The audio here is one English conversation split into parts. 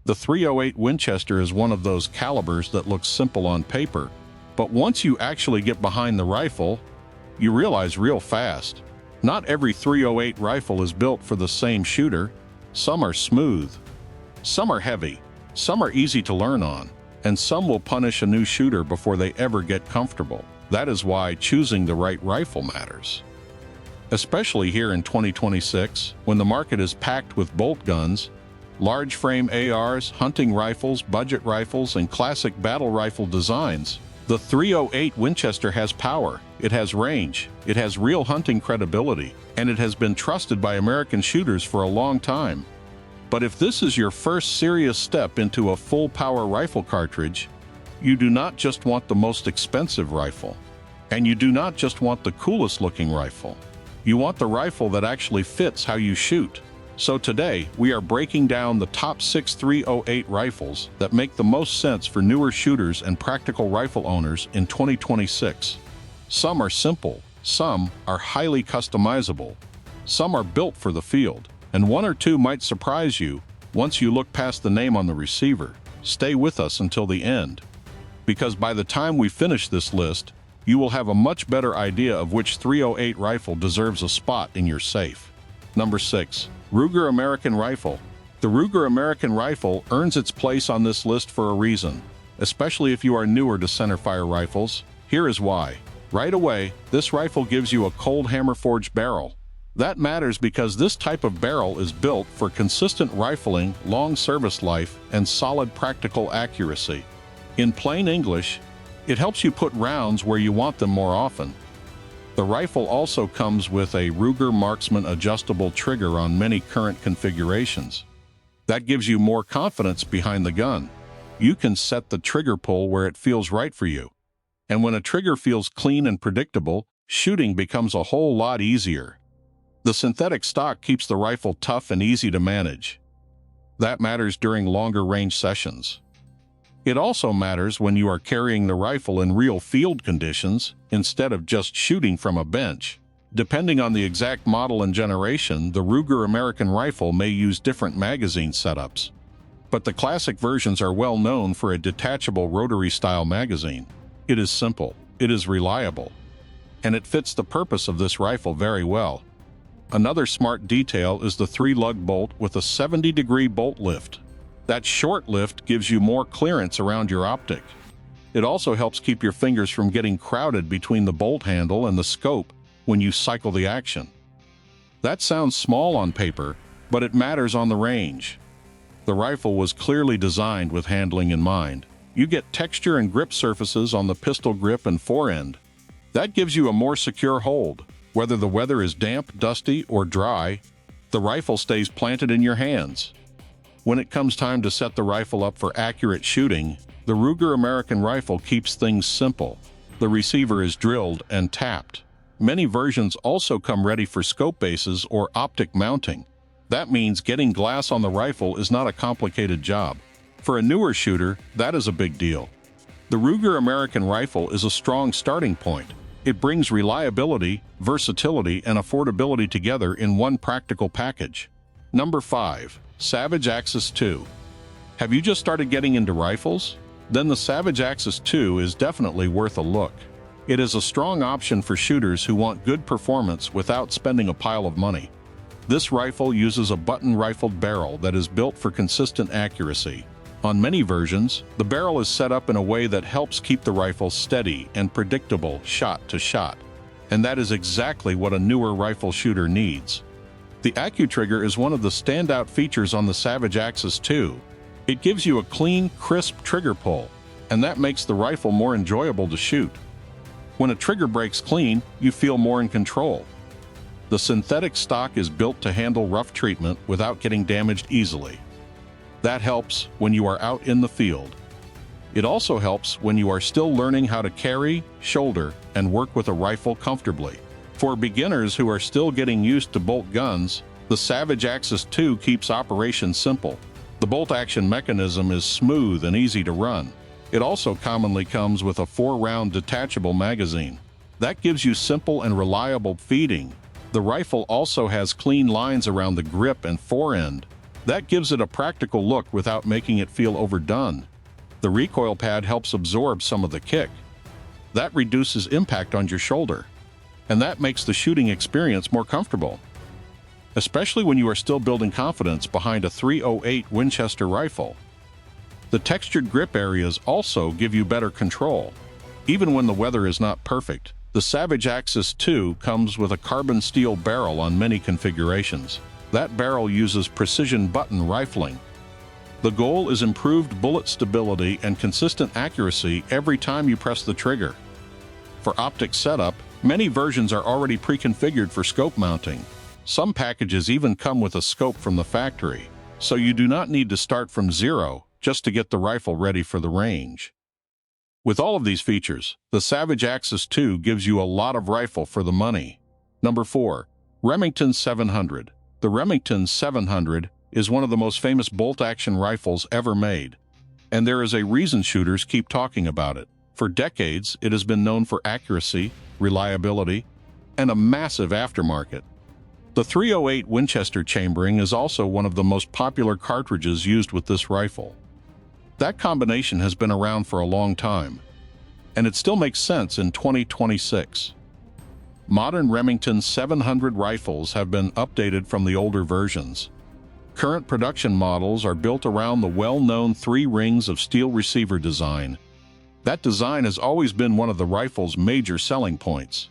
The .308 Winchester is one of those calibers that looks simple on paper, but once you actually get behind the rifle, you realize real fast. Not every .308 rifle is built for the same shooter. Some are smooth, some are heavy, some are easy to learn on, and some will punish a new shooter before they ever get comfortable. That is why choosing the right rifle matters. Especially here in 2026, when the market is packed with bolt guns, large frame ARs, hunting rifles, budget rifles, and classic battle rifle designs, the .308 Winchester has power, it has range, it has real hunting credibility, and it has been trusted by American shooters for a long time. But if this is your first serious step into a full-power rifle cartridge, you do not just want the most expensive rifle, and you do not just want the coolest-looking rifle. You want the rifle that actually fits how you shoot. So today, we are breaking down the top 6 .308 rifles that make the most sense for newer shooters and practical rifle owners in 2026. Some are simple, some are highly customizable, some are built for the field, and one or two might surprise you once you look past the name on the receiver. Stay with us until the end, because by the time we finish this list, you will have a much better idea of which .308 rifle deserves a spot in your safe. Number 6. Ruger American Rifle. The Ruger American Rifle earns its place on this list for a reason, especially if you are newer to centerfire rifles. Here is why. Right away, this rifle gives you a cold hammer forged barrel. That matters because this type of barrel is built for consistent rifling, long service life, and solid practical accuracy. In plain English, it helps you put rounds where you want them more often. The rifle also comes with a Ruger Marksman adjustable trigger on many current configurations. That gives you more confidence behind the gun. You can set the trigger pull where it feels right for you. And when a trigger feels clean and predictable, shooting becomes a whole lot easier. The synthetic stock keeps the rifle tough and easy to manage. That matters during longer range sessions. It also matters when you are carrying the rifle in real field conditions instead of just shooting from a bench. Depending on the exact model and generation, the Ruger American Rifle may use different magazine setups. But the classic versions are well known for a detachable rotary-style magazine. It is simple, it is reliable, and it fits the purpose of this rifle very well. Another smart detail is the 3-lug bolt with a 70-degree bolt lift. That short lift gives you more clearance around your optic. It also helps keep your fingers from getting crowded between the bolt handle and the scope when you cycle the action. That sounds small on paper, but it matters on the range. The rifle was clearly designed with handling in mind. You get texture and grip surfaces on the pistol grip and forend. That gives you a more secure hold. Whether the weather is damp, dusty, or dry, the rifle stays planted in your hands. When it comes time to set the rifle up for accurate shooting, the Ruger American Rifle keeps things simple. The receiver is drilled and tapped. Many versions also come ready for scope bases or optic mounting. That means getting glass on the rifle is not a complicated job. For a newer shooter, that is a big deal. The Ruger American Rifle is a strong starting point. It brings reliability, versatility, and affordability together in one practical package. Number 5. Savage Axis 2. Have you just started getting into rifles? Then the Savage Axis 2 is definitely worth a look. It is a strong option for shooters who want good performance without spending a pile of money. This rifle uses a button-rifled barrel that is built for consistent accuracy. On many versions, the barrel is set up in a way that helps keep the rifle steady and predictable shot to shot. And that is exactly what a newer rifle shooter needs. The AccuTrigger is one of the standout features on the Savage Axis 2. It gives you a clean, crisp trigger pull, and that makes the rifle more enjoyable to shoot. When a trigger breaks clean, you feel more in control. The synthetic stock is built to handle rough treatment without getting damaged easily. That helps when you are out in the field. It also helps when you are still learning how to carry, shoulder, and work with a rifle comfortably. For beginners who are still getting used to bolt guns, the Savage Axis 2 keeps operation simple. The bolt action mechanism is smooth and easy to run. It also commonly comes with a 4-round detachable magazine. That gives you simple and reliable feeding. The rifle also has clean lines around the grip and forend, That gives it a practical look without making it feel overdone. The recoil pad helps absorb some of the kick. That reduces impact on your shoulder, and that makes the shooting experience more comfortable, especially when you are still building confidence behind a .308 Winchester rifle. The textured grip areas also give you better control. Even when the weather is not perfect, the Savage Axis II comes with a carbon steel barrel on many configurations. That barrel uses precision button rifling. The goal is improved bullet stability and consistent accuracy every time you press the trigger. For optic setup, many versions are already pre-configured for scope mounting. Some packages even come with a scope from the factory, so you do not need to start from zero just to get the rifle ready for the range. With all of these features, the Savage Axis II gives you a lot of rifle for the money. Number 4. Remington 700. The Remington 700 is one of the most famous bolt-action rifles ever made, and there is a reason shooters keep talking about it. For decades, it has been known for accuracy, reliability, and a massive aftermarket. The .308 Winchester chambering is also one of the most popular cartridges used with this rifle. That combination has been around for a long time, and it still makes sense in 2026. Modern Remington 700 rifles have been updated from the older versions. Current production models are built around the well-known 3 rings of steel receiver design. That design has always been one of the rifle's major selling points.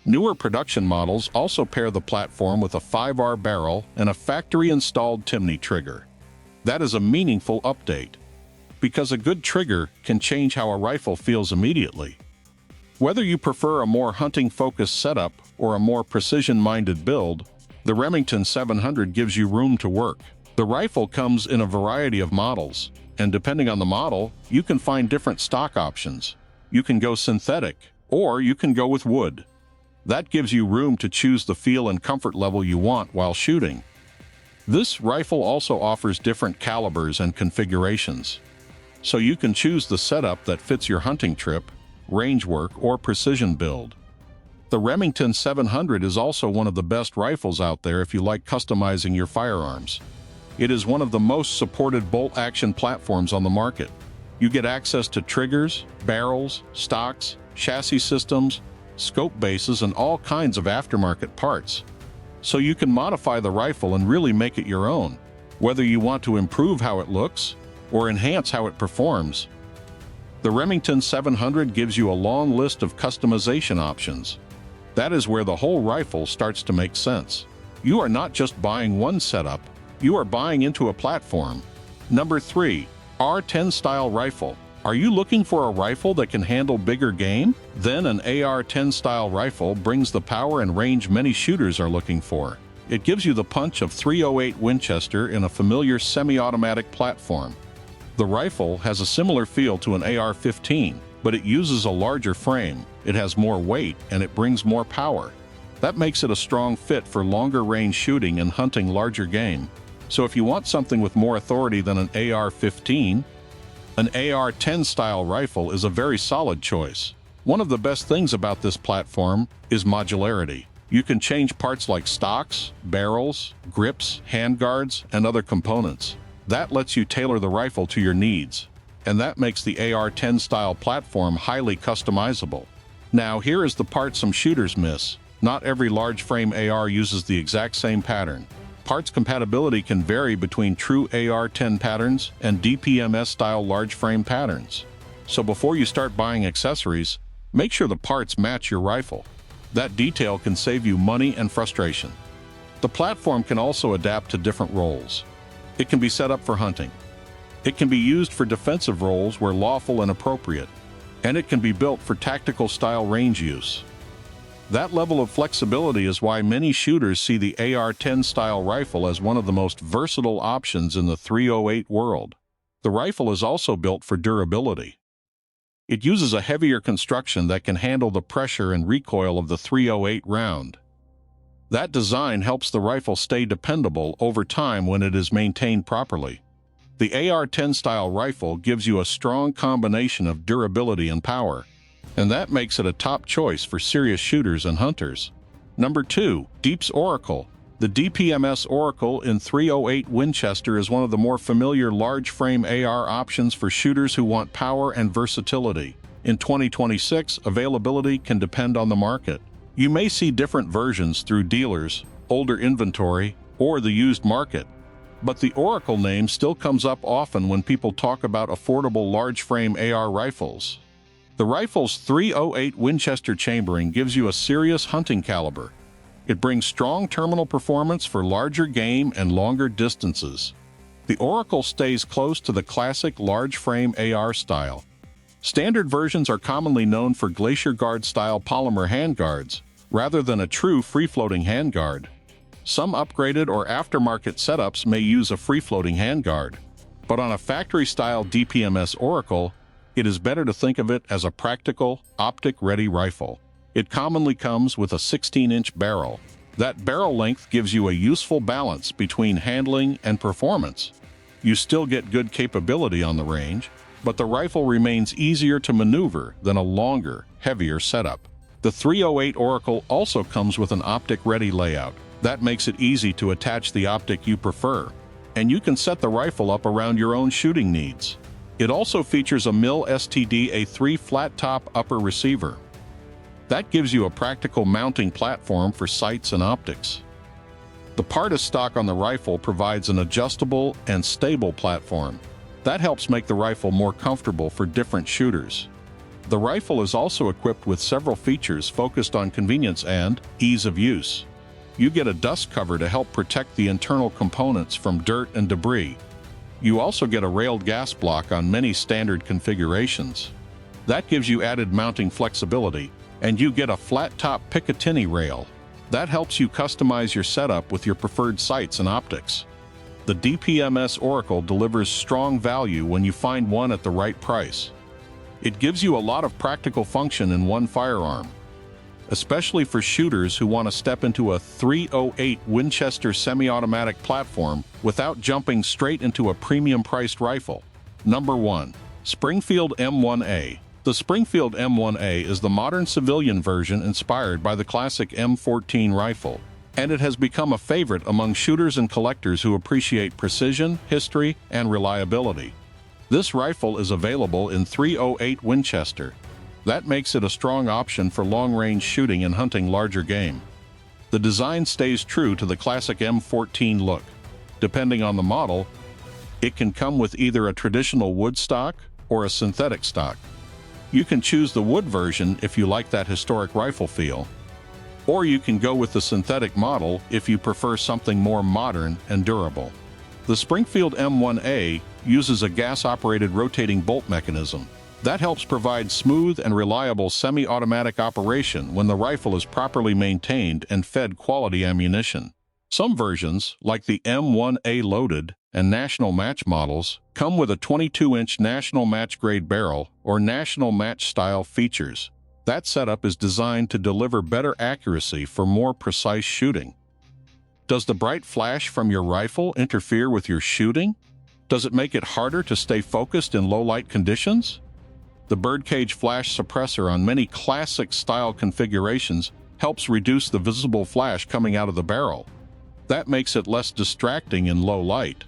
Newer production models also pair the platform with a 5R barrel and a factory-installed Timney trigger. That is a meaningful update, because a good trigger can change how a rifle feels immediately. Whether you prefer a more hunting-focused setup or a more precision-minded build, the Remington 700 gives you room to work. The rifle comes in a variety of models, and depending on the model, you can find different stock options. You can go synthetic, or you can go with wood. That gives you room to choose the feel and comfort level you want while shooting. This rifle also offers different calibers and configurations, so you can choose the setup that fits your hunting trip, range work, or precision build. The Remington 700 is also one of the best rifles out there if you like customizing your firearms. It is one of the most supported bolt-action platforms on the market. You get access to triggers, barrels, stocks, chassis systems, scope bases, and all kinds of aftermarket parts. So you can modify the rifle and really make it your own, whether you want to improve how it looks or enhance how it performs. The Remington 700 gives you a long list of customization options. That is where the whole rifle starts to make sense. You are not just buying one setup, you are buying into a platform. Number 3. AR-10 style rifle. Are you looking for a rifle that can handle bigger game? Then an AR-10 style rifle brings the power and range many shooters are looking for. It gives you the punch of .308 Winchester in a familiar semi-automatic platform. The rifle has a similar feel to an AR-15, but it uses a larger frame, it has more weight, and it brings more power. That makes it a strong fit for longer range shooting and hunting larger game. So if you want something with more authority than an AR-15, an AR-10 style rifle is a very solid choice. One of the best things about this platform is modularity. You can change parts like stocks, barrels, grips, handguards, and other components. That lets you tailor the rifle to your needs, and that makes the AR-10 style platform highly customizable. Now here is the part some shooters miss. Not every large frame AR uses the exact same pattern. Parts compatibility can vary between true AR-10 patterns and DPMS style large frame patterns. So before you start buying accessories, make sure the parts match your rifle. That detail can save you money and frustration. The platform can also adapt to different roles. It can be set up for hunting. It can be used for defensive roles where lawful and appropriate. And it can be built for tactical style range use. That level of flexibility is why many shooters see the AR-10 style rifle as one of the most versatile options in the .308 world. The rifle is also built for durability. It uses a heavier construction that can handle the pressure and recoil of the .308 round. That design helps the rifle stay dependable over time when it is maintained properly. The AR-10 style rifle gives you a strong combination of durability and power, and that makes it a top choice for serious shooters and hunters. Number 2. DPMS Oracle. The DPMS Oracle in 308 Winchester is one of the more familiar large-frame AR options for shooters who want power and versatility. In 2026, availability can depend on the market. You may see different versions through dealers, older inventory, or the used market. But the Oracle name still comes up often when people talk about affordable large-frame AR rifles. The rifle's 308 Winchester chambering gives you a serious hunting caliber. It brings strong terminal performance for larger game and longer distances. The Oracle stays close to the classic large-frame AR style. Standard versions are commonly known for Glacier Guard-style polymer handguards, rather than a true free-floating handguard. Some upgraded or aftermarket setups may use a free-floating handguard, but on a factory-style DPMS Oracle, it is better to think of it as a practical, optic-ready rifle. It commonly comes with a 16-inch barrel. That barrel length gives you a useful balance between handling and performance. You still get good capability on the range, but the rifle remains easier to maneuver than a longer, heavier setup. The 308 Oracle also comes with an optic-ready layout. That makes it easy to attach the optic you prefer, and you can set the rifle up around your own shooting needs. It also features a MIL STD A3 flat-top upper receiver. That gives you a practical mounting platform for sights and optics. The part of stock on the rifle provides an adjustable and stable platform. That helps make the rifle more comfortable for different shooters. The rifle is also equipped with several features focused on convenience and ease of use. You get a dust cover to help protect the internal components from dirt and debris. You also get a railed gas block on many standard configurations. That gives you added mounting flexibility, and you get a flat-top Picatinny rail. That helps you customize your setup with your preferred sights and optics. The DPMS Oracle delivers strong value when you find one at the right price. It gives you a lot of practical function in one firearm, especially for shooters who want to step into a 308 Winchester semi-automatic platform without jumping straight into a premium-priced rifle. Number 1. Springfield M1A. The Springfield M1A is the modern civilian version inspired by the classic M14 rifle, and it has become a favorite among shooters and collectors who appreciate precision, history, and reliability. This rifle is available in 308 Winchester. That makes it a strong option for long-range shooting and hunting larger game. The design stays true to the classic M14 look. Depending on the model, it can come with either a traditional wood stock or a synthetic stock. You can choose the wood version if you like that historic rifle feel, or you can go with the synthetic model if you prefer something more modern and durable. The Springfield M1A uses a gas-operated rotating bolt mechanism. That helps provide smooth and reliable semi-automatic operation when the rifle is properly maintained and fed quality ammunition. Some versions, like the M1A Loaded and National Match models, come with a 22-inch National Match grade barrel or National Match style features. That setup is designed to deliver better accuracy for more precise shooting. Does the bright flash from your rifle interfere with your shooting? Does it make it harder to stay focused in low-light conditions? The birdcage flash suppressor on many classic-style configurations helps reduce the visible flash coming out of the barrel. That makes it less distracting in low light,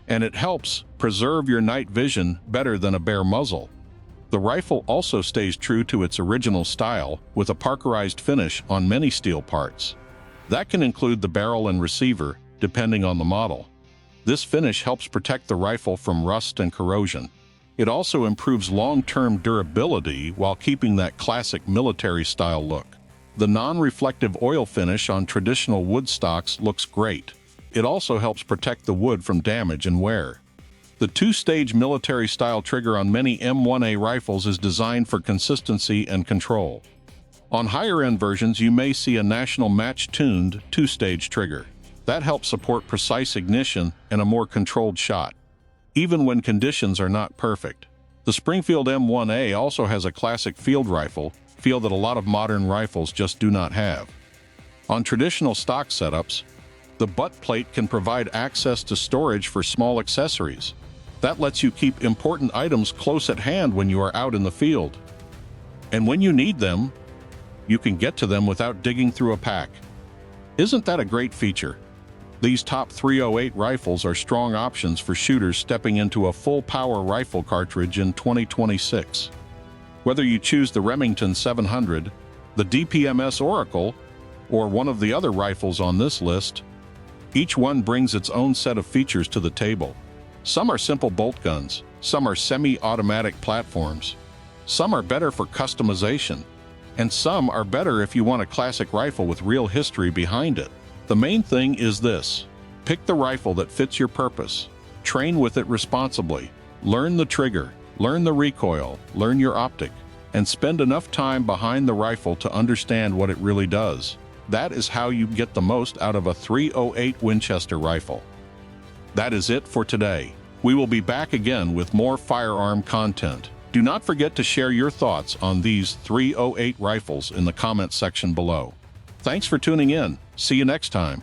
and it helps preserve your night vision better than a bare muzzle. The rifle also stays true to its original style with a parkerized finish on many steel parts. That can include the barrel and receiver, depending on the model. This finish helps protect the rifle from rust and corrosion. It also improves long-term durability while keeping that classic military-style look. The non-reflective oil finish on traditional wood stocks looks great. It also helps protect the wood from damage and wear. The two-stage military-style trigger on many M1A rifles is designed for consistency and control. On higher-end versions, you may see a National Match-tuned two-stage trigger. That helps support precise ignition and a more controlled shot, even when conditions are not perfect. The Springfield M1A also has a classic field rifle feel that a lot of modern rifles just do not have. On traditional stock setups, the butt plate can provide access to storage for small accessories. That lets you keep important items close at hand when you are out in the field. And when you need them, you can get to them without digging through a pack. Isn't that a great feature? These top 308 rifles are strong options for shooters stepping into a full-power rifle cartridge in 2026. Whether you choose the Remington 700, the DPMS Oracle, or one of the other rifles on this list, each one brings its own set of features to the table. Some are simple bolt guns, some are semi-automatic platforms, some are better for customization, and some are better if you want a classic rifle with real history behind it. The main thing is this: pick the rifle that fits your purpose, train with it responsibly, learn the trigger, learn the recoil, learn your optic, and spend enough time behind the rifle to understand what it really does. That is how you get the most out of a 308 Winchester rifle. That is it for today. We will be back again with more firearm content. Do not forget to share your thoughts on these 308 rifles in the comment section below. Thanks for tuning in. See you next time.